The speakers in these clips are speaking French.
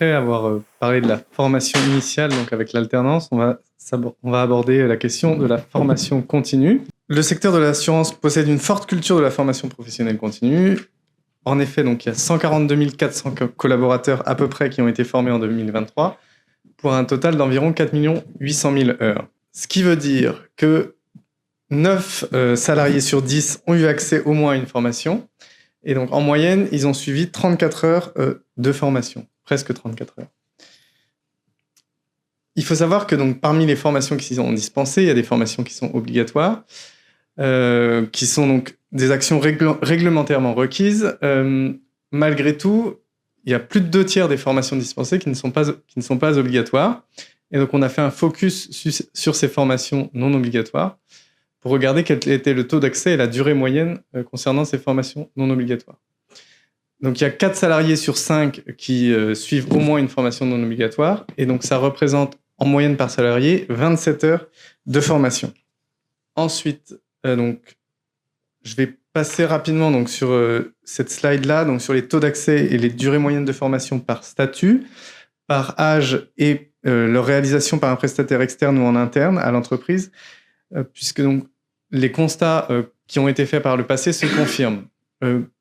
après avoir parlé de la formation initiale, donc avec l'alternance, on va aborder la question de la formation continue. Le secteur de l'assurance possède une forte culture de la formation professionnelle continue. En effet, donc, il y a 142 400 collaborateurs à peu près qui ont été formés en 2023 pour un total d'environ 4 800 000 heures. Ce qui veut dire que 9 salariés sur 10 ont eu accès au moins à une formation. Et donc, en moyenne, ils ont suivi 34 heures de formation, presque 34 heures. Il faut savoir que donc, parmi les formations qui sont dispensées, il y a des formations qui sont obligatoires, qui sont donc des actions réglementairement requises. Malgré tout, il y a plus de 2 tiers des formations dispensées qui ne sont pas obligatoires. Et donc, on a fait un focus sur ces formations non obligatoires pour regarder quel était le taux d'accès et la durée moyenne concernant ces formations non obligatoires. Donc, il y a 4 salariés sur 5 qui suivent au moins une formation non obligatoire, et donc ça représente en moyenne par salarié 27 heures de formation. Ensuite, donc, je vais passer rapidement donc, sur cette slide-là, donc sur les taux d'accès et les durées moyennes de formation par statut, par âge et leur réalisation par un prestataire externe ou en interne à l'entreprise, puisque donc, les constats qui ont été faits par le passé se confirment.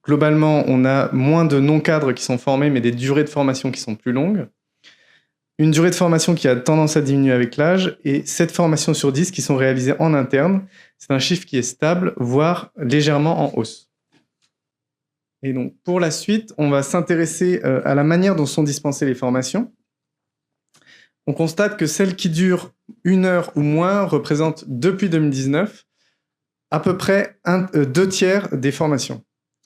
Globalement, on a moins de non-cadres qui sont formés, mais des durées de formation qui sont plus longues. Une durée de formation qui a tendance à diminuer avec l'âge, et 7 formations sur 10 qui sont réalisées en interne. C'est un chiffre qui est stable, voire légèrement en hausse. Et donc, pour la suite, on va s'intéresser à la manière dont sont dispensées les formations. On constate que celles qui durent 1 heure ou moins représentent, depuis 2019, à peu près 2 tiers des formations.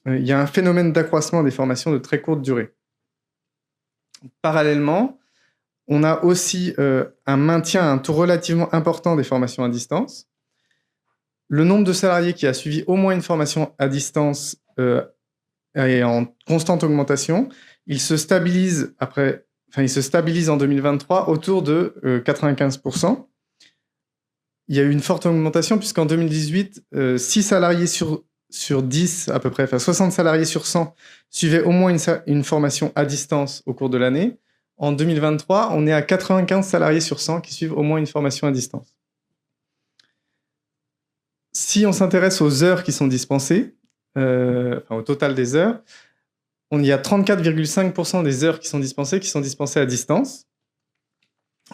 Il y a un phénomène d'accroissement des formations de très courte durée. Parallèlement, on a aussi un maintien à un taux relativement important des formations à distance. Le nombre de salariés qui a suivi au moins une formation à distance est en constante augmentation. Il se stabilise en 2023 autour de 95%. Il y a eu une forte augmentation puisqu'en 2018, 6 salariés sur 10 à peu près, 60 salariés sur 100 suivaient au moins une formation à distance au cours de l'année. En 2023, on est à 95 salariés sur 100 qui suivent au moins une formation à distance. Si on s'intéresse aux heures qui sont dispensées, au total des heures, il y a 34,5% des heures qui sont dispensées à distance.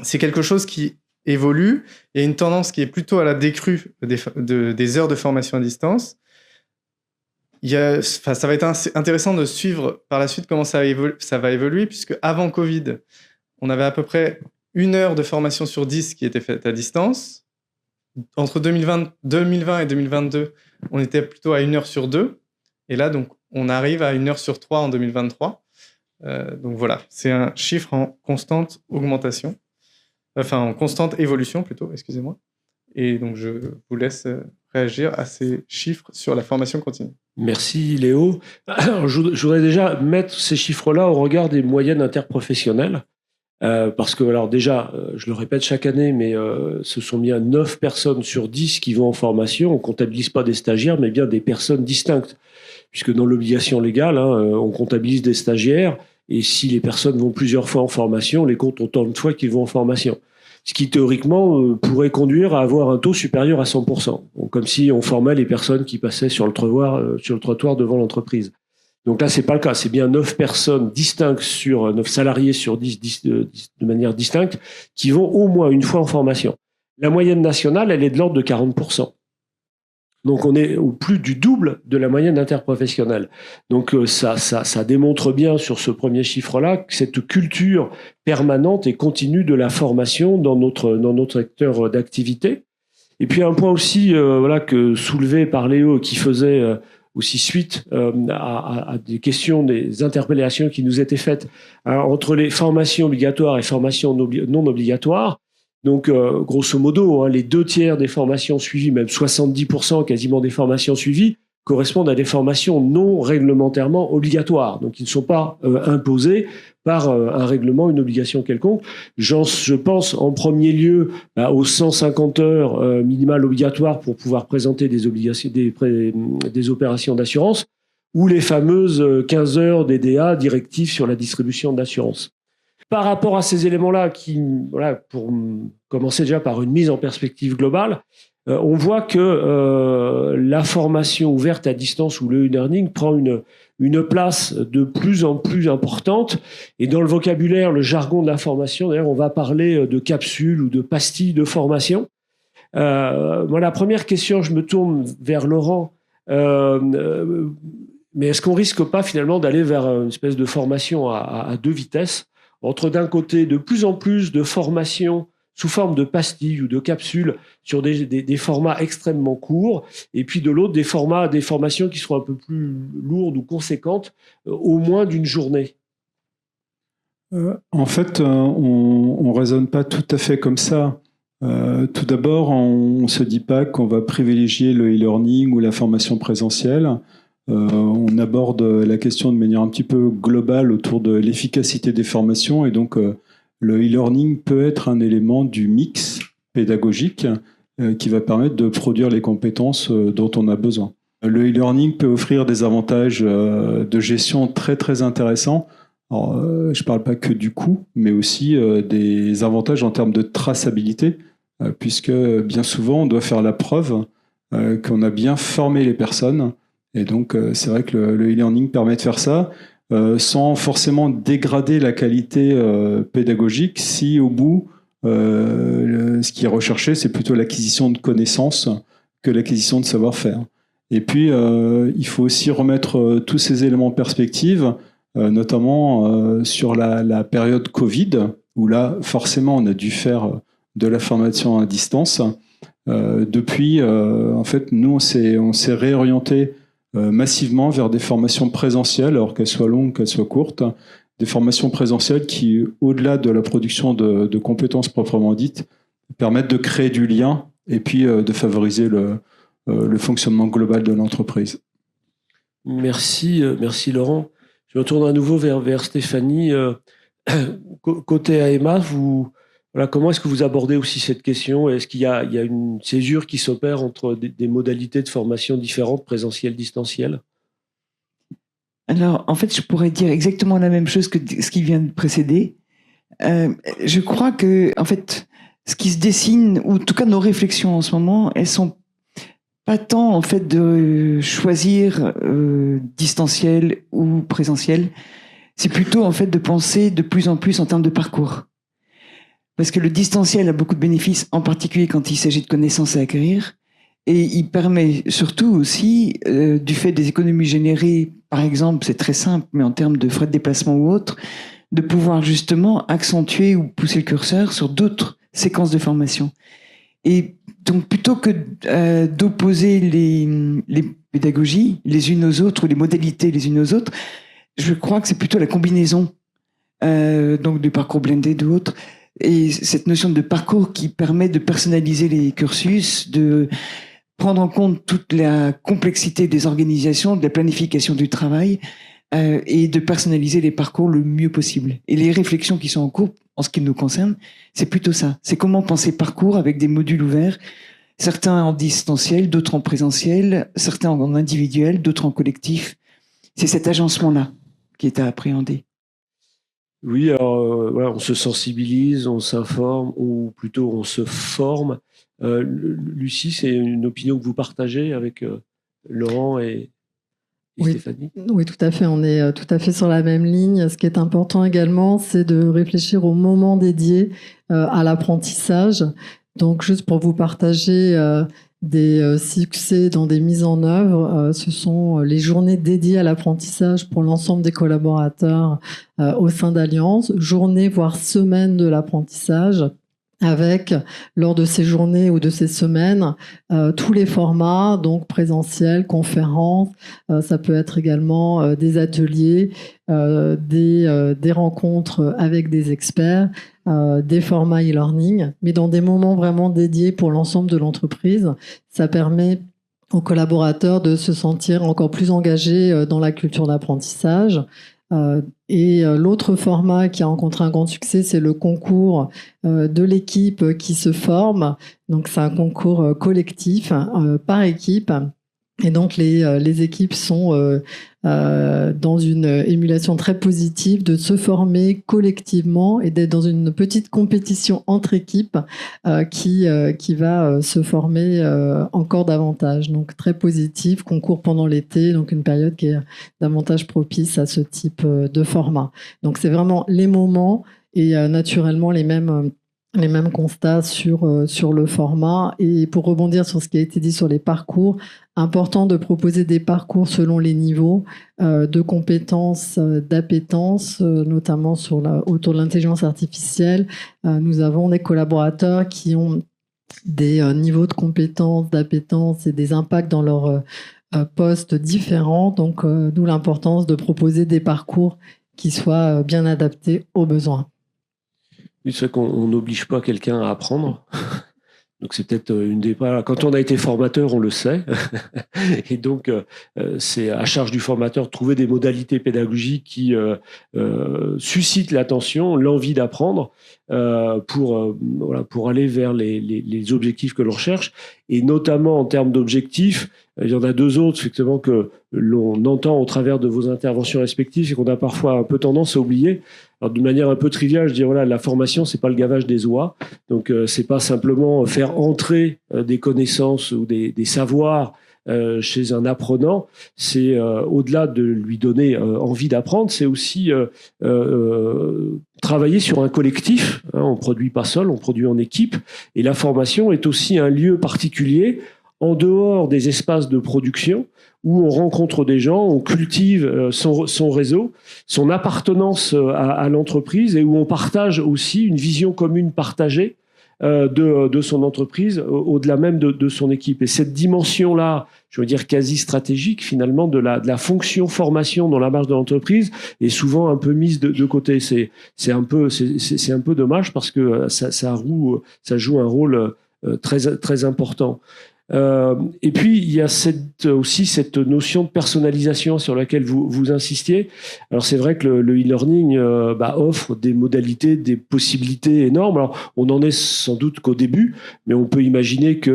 C'est quelque chose qui évolue. Il y a une tendance qui est plutôt à la décrue des heures de formation à distance. Ça va être intéressant de suivre par la suite comment ça va évoluer, puisque avant Covid, on avait à peu près 1 heure de formation sur 10 qui était faite à distance. Entre 2020 et 2022, on était plutôt à 1 heure sur 2. Et là, donc, on arrive à 1 heure sur 3 en 2023. Donc voilà, c'est un chiffre en constante augmentation. En constante évolution plutôt, excusez-moi. Et donc, je vous laisse réagir à ces chiffres sur la formation continue. Merci Léo. Alors, je voudrais déjà mettre ces chiffres-là au regard des moyennes interprofessionnelles. Parce que, alors déjà, je le répète chaque année, mais ce sont bien 9 personnes sur 10 qui vont en formation. On ne comptabilise pas des stagiaires, mais bien des personnes distinctes. Puisque dans l'obligation légale, on comptabilise des stagiaires, et si les personnes vont plusieurs fois en formation, on les compte autant de fois qu'ils vont en formation. Ce qui, théoriquement, pourrait conduire à avoir un taux supérieur à 100%. Donc, comme si on formait les personnes qui passaient sur le trottoir devant l'entreprise. Donc là, c'est pas le cas. C'est bien 9 personnes distinctes 9 salariés sur 10 de manière distincte qui vont au moins une fois en formation. La moyenne nationale, elle est de l'ordre de 40%. Donc on est au plus du double de la moyenne interprofessionnelle. Donc ça démontre bien sur ce premier chiffre-là que cette culture permanente et continue de la formation dans notre secteur d'activité. Et puis un point aussi que soulevé par Léo qui faisait aussi suite à des questions, des interpellations qui nous étaient faites entre les formations obligatoires et formations non obligatoires. Donc, grosso modo, les 2 tiers des formations suivies, même 70% quasiment des formations suivies, correspondent à des formations non réglementairement obligatoires. Donc, ils ne sont pas imposés par un règlement, une obligation quelconque. Je pense en premier lieu aux 150 heures minimales obligatoires pour pouvoir présenter des opérations d'assurance, ou les fameuses 15 heures d'EDA directives sur la distribution d'assurance. par rapport à ces éléments-là, pour commencer déjà par une mise en perspective globale, on voit que la formation ouverte à distance ou le e-learning prend une place de plus en plus importante. Et dans le vocabulaire, le jargon de la formation, d'ailleurs, on va parler de capsules ou de pastilles de formation. Moi, la première question, je me tourne vers Laurent. Mais est-ce qu'on risque pas finalement d'aller vers une espèce de formation à deux vitesses, entre d'un côté de plus en plus de formations sous forme de pastilles ou de capsules sur des formats extrêmement courts, et puis de l'autre des formations qui seront un peu plus lourdes ou conséquentes, au moins d'une journée? En fait, on ne raisonne pas tout à fait comme ça. Tout d'abord, on ne se dit pas qu'on va privilégier le e-learning ou la formation présentielle. On aborde la question de manière un petit peu globale autour de l'efficacité des formations, et donc le e-learning peut être un élément du mix pédagogique qui va permettre de produire les compétences dont on a besoin. Le e-learning peut offrir des avantages de gestion très très intéressants. Alors, je ne parle pas que du coût, mais aussi des avantages en termes de traçabilité, puisque bien souvent on doit faire la preuve qu'on a bien formé les personnes. Et donc c'est vrai que le e-learning permet de faire ça sans forcément dégrader la qualité pédagogique, si au bout, ce qui est recherché, c'est plutôt l'acquisition de connaissances que l'acquisition de savoir-faire. Et puis, il faut aussi remettre tous ces éléments en perspective, notamment sur la période Covid, où là, forcément, on a dû faire de la formation à distance. Depuis, en fait, nous, on s'est réorienté massivement vers des formations présentielles, alors qu'elles soient longues, qu'elles soient courtes, des formations présentielles qui, au-delà de la production de compétences proprement dites, permettent de créer du lien et puis de favoriser le fonctionnement global de l'entreprise. Merci Laurent. Je me retourne à nouveau vers Stéphanie. Côté AEMA, comment est-ce que vous abordez aussi cette question? Est-ce qu'il y a une césure qui s'opère entre des modalités de formation différentes, présentielles, distancielles? Alors, en fait, je pourrais dire exactement la même chose que ce qui vient de précéder. Je crois que, en fait, ce qui se dessine, ou en tout cas nos réflexions en ce moment, elles sont pas tant en fait de choisir distanciel ou présentiel. C'est plutôt en fait de penser de plus en plus en termes de parcours. Parce que le distanciel a beaucoup de bénéfices, en particulier quand il s'agit de connaissances à acquérir. Et il permet surtout aussi, du fait des économies générées, par exemple, c'est très simple, mais en termes de frais de déplacement ou autres, de pouvoir justement accentuer ou pousser le curseur sur d'autres séquences de formation. Et donc, plutôt que d'opposer les pédagogies les unes aux autres ou les modalités les unes aux autres, je crois que c'est plutôt la combinaison donc du parcours blended ou autre, et cette notion de parcours qui permet de personnaliser les cursus, de prendre en compte toute la complexité des organisations, de la planification du travail, et de personnaliser les parcours le mieux possible. Et les réflexions qui sont en cours, en ce qui nous concerne, c'est plutôt ça. C'est comment penser parcours avec des modules ouverts, certains en distanciel, d'autres en présentiel, certains en individuel, d'autres en collectif. C'est cet agencement-là qui est à appréhender. Oui, alors on se sensibilise, on s'informe, ou plutôt on se forme. Lucie, c'est une opinion que vous partagez avec Laurent et oui, Stéphanie? Oui, tout à fait. On est tout à fait sur la même ligne. Ce qui est important également, c'est de réfléchir au moment dédié à l'apprentissage. Donc, juste pour vous partager des succès dans des mises en œuvre, ce sont les journées dédiées à l'apprentissage pour l'ensemble des collaborateurs au sein d'Allianz, journées voire semaines de l'apprentissage, avec, lors de ces journées ou de ces semaines, tous les formats, donc présentiels, conférences, ça peut être également des ateliers, des rencontres avec des experts, des formats e-learning, mais dans des moments vraiment dédiés pour l'ensemble de l'entreprise. Ça permet aux collaborateurs de se sentir encore plus engagés dans la culture d'apprentissage. Et l'autre format qui a rencontré un grand succès, c'est le concours de l'équipe qui se forme. Donc c'est un concours collectif par équipe. Et donc, les équipes sont dans une émulation très positive de se former collectivement et d'être dans une petite compétition entre équipes qui va se former encore davantage. Donc, très positif, concours pendant l'été, donc une période qui est davantage propice à ce type de format. Donc, c'est vraiment les moments et naturellement les mêmes constats sur le format. Et pour rebondir sur ce qui a été dit sur les parcours, important de proposer des parcours selon les niveaux de compétences, d'appétence, notamment autour de l'intelligence artificielle. Nous avons des collaborateurs qui ont des niveaux de compétences, d'appétence et des impacts dans leur poste différents. Donc, d'où l'importance de proposer des parcours qui soient bien adaptés aux besoins. C'est vrai qu'on n'oblige pas quelqu'un à apprendre. Donc c'est peut-être une des... Quand on a été formateur, on le sait. Et donc, c'est à charge du formateur de trouver des modalités pédagogiques qui suscitent l'attention, l'envie d'apprendre pour aller vers les objectifs que l'on recherche. Et notamment en termes d'objectifs, il y en a deux autres, effectivement, que l'on entend au travers de vos interventions respectives et qu'on a parfois un peu tendance à oublier. Alors, d'une manière un peu triviale, je dis voilà, la formation, c'est pas le gavage des oies. Donc, c'est pas simplement faire entrer des connaissances ou des savoirs chez un apprenant. C'est au-delà de lui donner envie d'apprendre, c'est aussi travailler sur un collectif. On produit pas seul, on produit en équipe. Et la formation est aussi un lieu particulier en dehors des espaces de production où on rencontre des gens, on cultive son réseau, son appartenance à l'entreprise et où on partage aussi une vision commune partagée de son entreprise au-delà même de son équipe. Et cette dimension-là, je veux dire quasi stratégique finalement de la fonction formation dans la marge de l'entreprise est souvent un peu mise de côté. C'est un peu dommage parce que ça joue un rôle très important. Et puis il y a aussi cette notion de personnalisation sur laquelle vous insistiez. Alors c'est vrai que le e-learning offre des modalités, des possibilités énormes. Alors on en est sans doute qu'au début, mais on peut imaginer que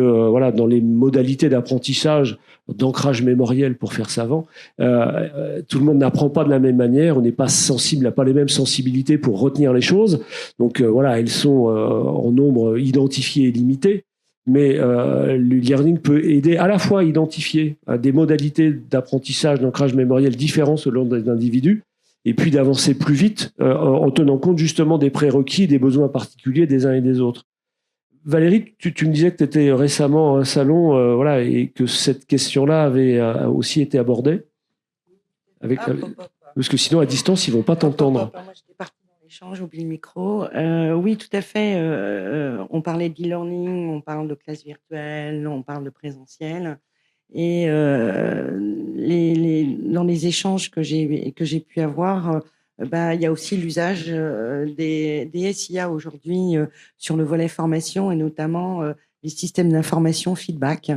dans les modalités d'apprentissage, d'ancrage mémoriel pour faire savant, tout le monde n'apprend pas de la même manière. On n'est pas sensible, n'a pas les mêmes sensibilités pour retenir les choses. Donc elles sont en nombre identifié et limité. Mais le learning peut aider à la fois à identifier des modalités d'apprentissage, d'ancrage mémoriel différents selon les individus, et puis d'avancer plus vite en tenant compte justement des prérequis et des besoins particuliers des uns et des autres. Valérie, tu me disais que tu étais récemment à un salon et que cette question-là avait aussi été abordée. Parce que sinon, à distance, ils ne vont pas t'entendre. Moi, j'étais partie dans l'échange, j'oublie le micro. Oui, tout à fait. On parlait d'e-learning, on parle de classe virtuelle, on parle de présentiel. Et dans les échanges que j'ai pu avoir, il y a aussi l'usage des SIA aujourd'hui sur le volet formation et notamment les systèmes d'information feedback.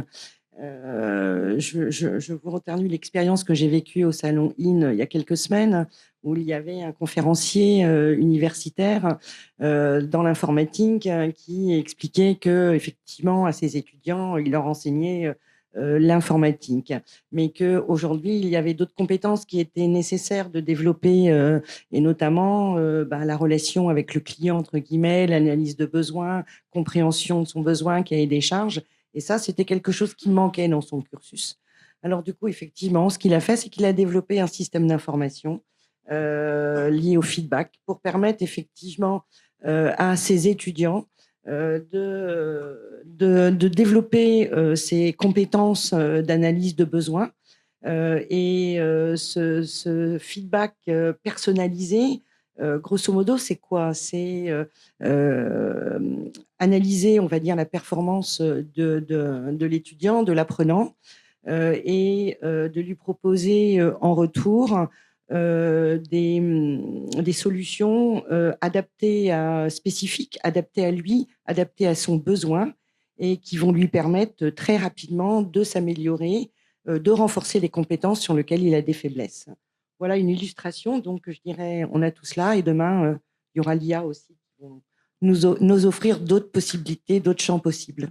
Je vous reternue l'expérience que j'ai vécue au salon IN il y a quelques semaines où il y avait un conférencier universitaire dans l'informatique qui expliquait que effectivement à ses étudiants il leur enseignait l'informatique, mais qu'aujourd'hui il y avait d'autres compétences qui étaient nécessaires de développer et notamment la relation avec le client entre guillemets, l'analyse de besoins, compréhension de son besoin, cahier des charges. Et ça, c'était quelque chose qui manquait dans son cursus. Alors du coup, effectivement, ce qu'il a fait, c'est qu'il a développé un système d'information lié au feedback pour permettre effectivement à ses étudiants de développer ses compétences d'analyse de besoins. Et ce feedback personnalisé, grosso modo, c'est quoi? C'est analyser, on va dire, la performance de l'étudiant, de l'apprenant, et de lui proposer en retour des solutions adaptées spécifiques, adaptées à lui, adaptées à son besoin, et qui vont lui permettre très rapidement de s'améliorer, de renforcer les compétences sur lesquelles il a des faiblesses. Voilà une illustration. Donc, je dirais, on a tout cela. Et demain, il y aura l'IA aussi qui vont nous offrir d'autres possibilités, d'autres champs possibles.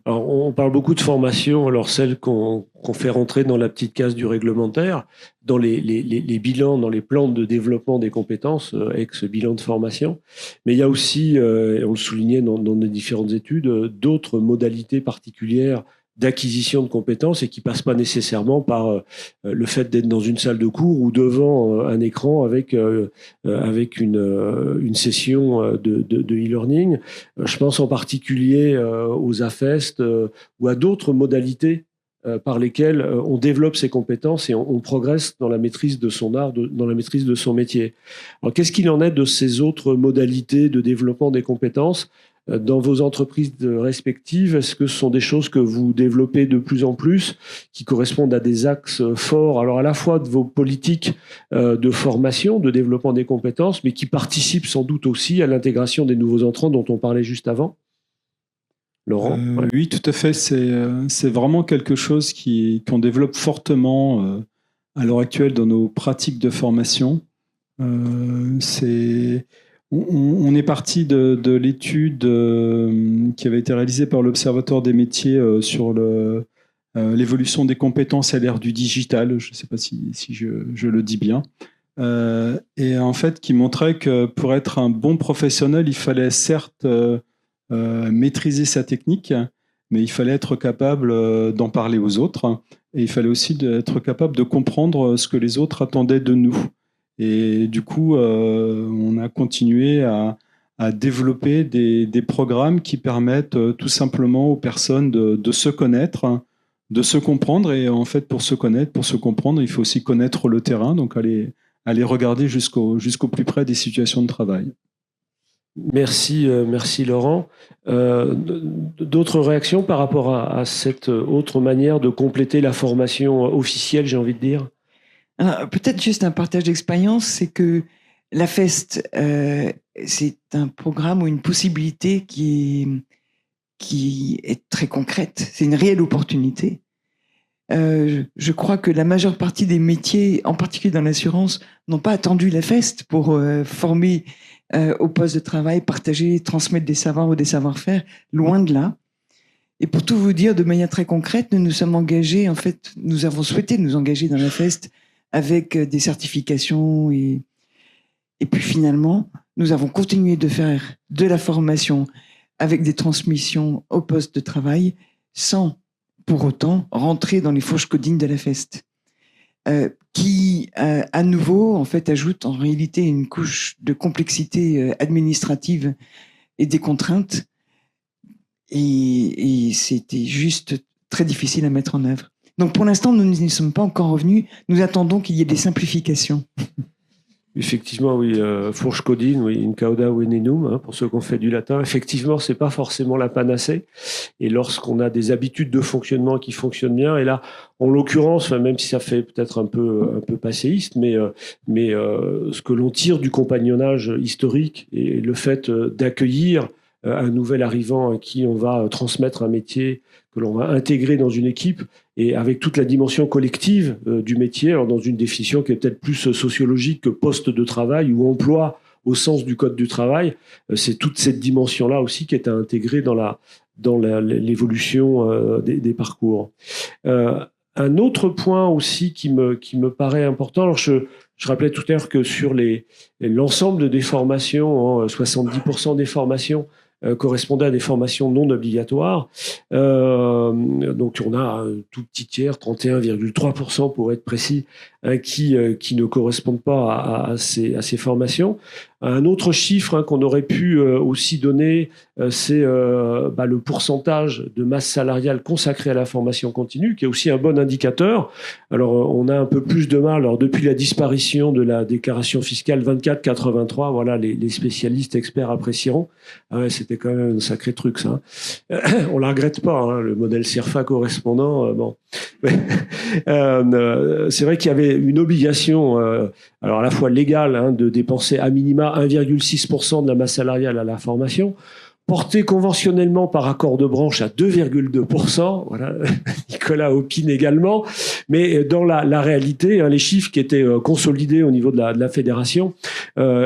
Alors, on parle beaucoup de formation, alors celle qu'on fait rentrer dans la petite case du réglementaire, dans les bilans, dans les plans de développement des compétences, ex-bilan de formation. Mais il y a aussi, et on le soulignait dans les différentes études, d'autres modalités particulières d'acquisition de compétences et qui passent pas nécessairement par le fait d'être dans une salle de cours ou devant un écran avec une session de e-learning. Je pense en particulier aux AFEST ou à d'autres modalités par lesquelles on développe ses compétences et on progresse dans la maîtrise de son art, dans la maîtrise de son métier. Alors, qu'est-ce qu'il en est de ces autres modalités de développement des compétences dans vos entreprises respectives? Est-ce que ce sont des choses que vous développez de plus en plus, qui correspondent à des axes forts, alors à la fois de vos politiques de formation, de développement des compétences, mais qui participent sans doute aussi à l'intégration des nouveaux entrants dont on parlait juste avant? Laurent? Ouais. Oui, tout à fait. C'est vraiment quelque chose qu'on développe fortement à l'heure actuelle dans nos pratiques de formation. On est parti de l'étude qui avait été réalisée par l'Observatoire des métiers sur l'évolution des compétences à l'ère du digital. Je ne sais pas si je le dis bien. Et en fait, qui montrait que pour être un bon professionnel, il fallait certes maîtriser sa technique, mais il fallait être capable d'en parler aux autres. Et il fallait aussi être capable de comprendre ce que les autres attendaient de nous. Et du coup, on a continué à développer des programmes qui permettent tout simplement aux personnes de se connaître, de se comprendre. Et en fait, pour se connaître, pour se comprendre, il faut aussi connaître le terrain, donc aller regarder jusqu'au plus près des situations de travail. Merci Laurent. D'autres réactions par rapport à cette autre manière de compléter la formation officielle, j'ai envie de dire? Peut-être juste un partage d'expérience, c'est que la FEST, c'est un programme ou une possibilité qui est très concrète. C'est une réelle opportunité. Je crois que la majeure partie des métiers, en particulier dans l'assurance, n'ont pas attendu la FEST pour former au poste de travail, partager, transmettre des savoirs ou des savoir-faire, loin de là. Et pour tout vous dire, de manière très concrète, nous nous sommes engagés, en fait, nous avons souhaité nous engager dans la FEST avec des certifications et puis finalement, nous avons continué de faire de la formation avec des transmissions au poste de travail sans pour autant rentrer dans les fourches codines de la FEST, qui à nouveau en fait ajoute en réalité une couche de complexité administrative et des contraintes, et c'était juste très difficile à mettre en œuvre. Donc pour l'instant, nous n'y sommes pas encore revenus. Nous attendons qu'il y ait des simplifications. Effectivement, oui, fourche codine, oui, in cauda venenum, pour ceux qui ont fait du latin. Effectivement, c'est pas forcément la panacée. Et lorsqu'on a des habitudes de fonctionnement qui fonctionnent bien, et là, en l'occurrence, même si ça fait peut-être un peu passéiste, mais ce que l'on tire du compagnonnage historique et le fait d'accueillir un nouvel arrivant à qui on va transmettre un métier, que l'on va intégrer dans une équipe, et avec toute la dimension collective du métier, alors dans une définition qui est peut-être plus sociologique que poste de travail ou emploi au sens du code du travail, c'est toute cette dimension-là aussi qui est à intégrer dans l'évolution des parcours. Un autre point aussi qui me paraît important, alors je rappelais tout à l'heure que sur l'ensemble des formations, 70% des formations correspondaient à des formations non obligatoires. Donc on a un tout petit tiers, 31,3% pour être précis, qui ne correspondent pas à ces formations. Un autre chiffre qu'on aurait pu aussi donner, c'est le pourcentage de masse salariale consacrée à la formation continue, qui est aussi un bon indicateur. Alors, on a un peu plus de mal. Alors, depuis la disparition de la déclaration fiscale 2483, voilà, les spécialistes experts apprécieront. Ah ouais, c'était quand même un sacré truc, ça. On la regrette pas, le modèle CIRFA correspondant. Bon. C'est vrai qu'il y avait une obligation, alors à la fois légale, de dépenser à minima 1,6% de la masse salariale à la formation. porté conventionnellement par accord de branche à 2,2%. Voilà, Nicolas opine également. Mais dans la réalité, les chiffres qui étaient consolidés au niveau de la fédération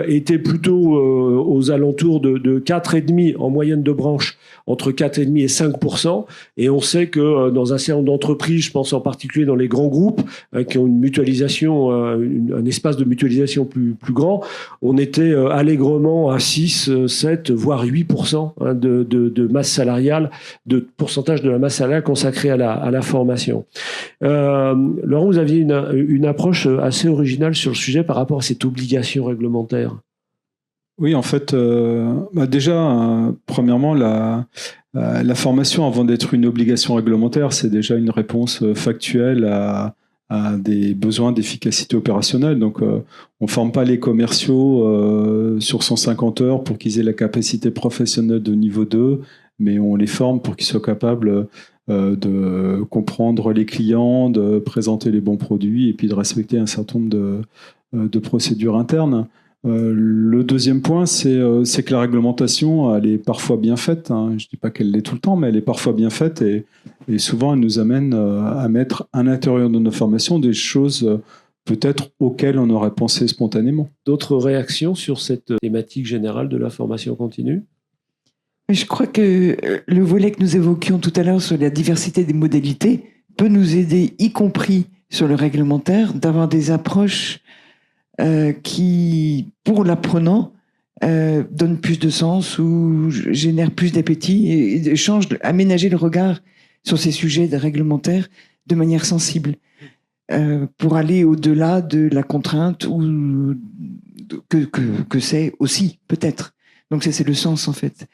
étaient plutôt aux alentours de 4,5% en moyenne de branche, entre 4,5% et 5%. Et on sait que dans un certain nombre d'entreprises, je pense en particulier dans les grands groupes qui ont une mutualisation, un espace de mutualisation plus grand, on était allègrement à 6, 7, voire 8% de masse salariale, de pourcentage de la masse salariale consacrée à la formation. Laurent, vous aviez une approche assez originale sur le sujet par rapport à cette obligation réglementaire. Oui, en fait, déjà, premièrement, la formation, avant d'être une obligation réglementaire, c'est déjà une réponse factuelle à des besoins d'efficacité opérationnelle. Donc, on ne forme pas les commerciaux sur 150 heures pour qu'ils aient la capacité professionnelle de niveau 2, mais on les forme pour qu'ils soient capables de comprendre les clients, de présenter les bons produits et puis de respecter un certain nombre de procédures internes. Le deuxième point, c'est que la réglementation, elle est parfois bien faite. Hein. Je ne dis pas qu'elle l'est tout le temps, mais elle est parfois bien faite et souvent elle nous amène à mettre à l'intérieur de nos formations des choses peut-être auxquelles on aurait pensé spontanément. D'autres réactions sur cette thématique générale de la formation continue ? Je crois que le volet que nous évoquions tout à l'heure sur la diversité des modalités peut nous aider, y compris sur le réglementaire, d'avoir des approches qui, pour l'apprenant, donne plus de sens ou génère plus d'appétit et aménager le regard sur ces sujets réglementaires de manière sensible pour aller au-delà de la contrainte ou que c'est aussi, peut-être. Donc c'est le sens, en fait.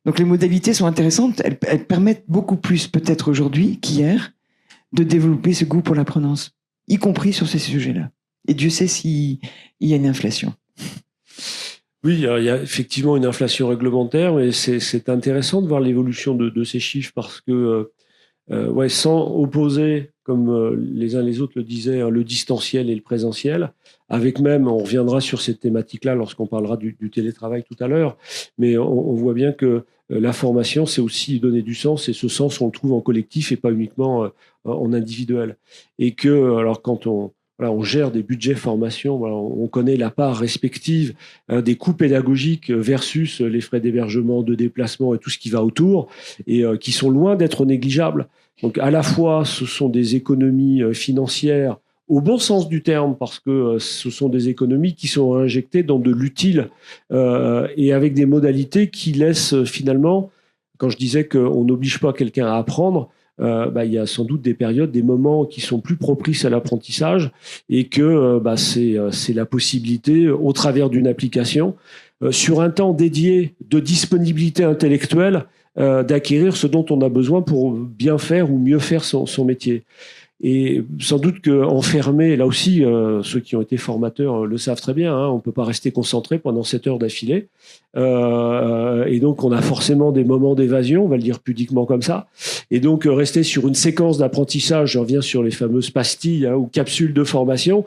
Donc les modalités sont intéressantes. Elles permettent beaucoup plus, peut-être aujourd'hui qu'hier, de développer ce goût pour l'apprenance, y compris sur ces sujets-là. Et Dieu sait s'il y a une inflation. Oui, il y a effectivement une inflation réglementaire, mais c'est intéressant de voir l'évolution de ces chiffres parce que, sans opposer, comme les uns les autres le disaient, le distanciel et le présentiel, avec même, on reviendra sur cette thématique-là lorsqu'on parlera du télétravail tout à l'heure, mais on voit bien que la formation, c'est aussi donner du sens, et ce sens, on le trouve en collectif et pas uniquement en individuel. Et que, alors quand on gère des budgets formation, on connaît la part respective des coûts pédagogiques versus les frais d'hébergement, de déplacement et tout ce qui va autour, et qui sont loin d'être négligeables. Donc à la fois, ce sont des économies financières au bon sens du terme, parce que ce sont des économies qui sont injectées dans de l'utile et avec des modalités qui laissent finalement, quand je disais qu'on n'oblige pas quelqu'un à apprendre, il y a sans doute des périodes, des moments qui sont plus propices à l'apprentissage et que c'est la possibilité, au travers d'une application, sur un temps dédié de disponibilité intellectuelle, d'acquérir ce dont on a besoin pour bien faire ou mieux faire son métier. Et sans doute qu'enfermé, là aussi, ceux qui ont été formateurs le savent très bien, on ne peut pas rester concentré pendant 7 heures d'affilée. Et donc, on a forcément des moments d'évasion, on va le dire pudiquement comme ça. Et donc, rester sur une séquence d'apprentissage, je reviens sur les fameuses pastilles ou capsules de formation,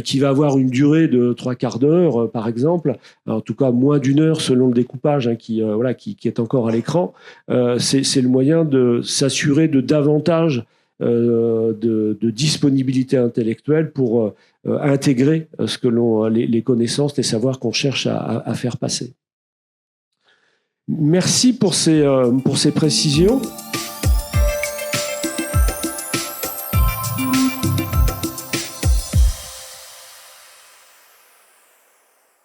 qui va avoir une durée de 3/4 d'heure, par exemple, en tout cas moins d'1 heure selon le découpage qui est encore à l'écran. C'est le moyen de s'assurer de davantage de disponibilité intellectuelle pour intégrer les connaissances, les savoirs qu'on cherche à faire passer. Merci pour ces précisions.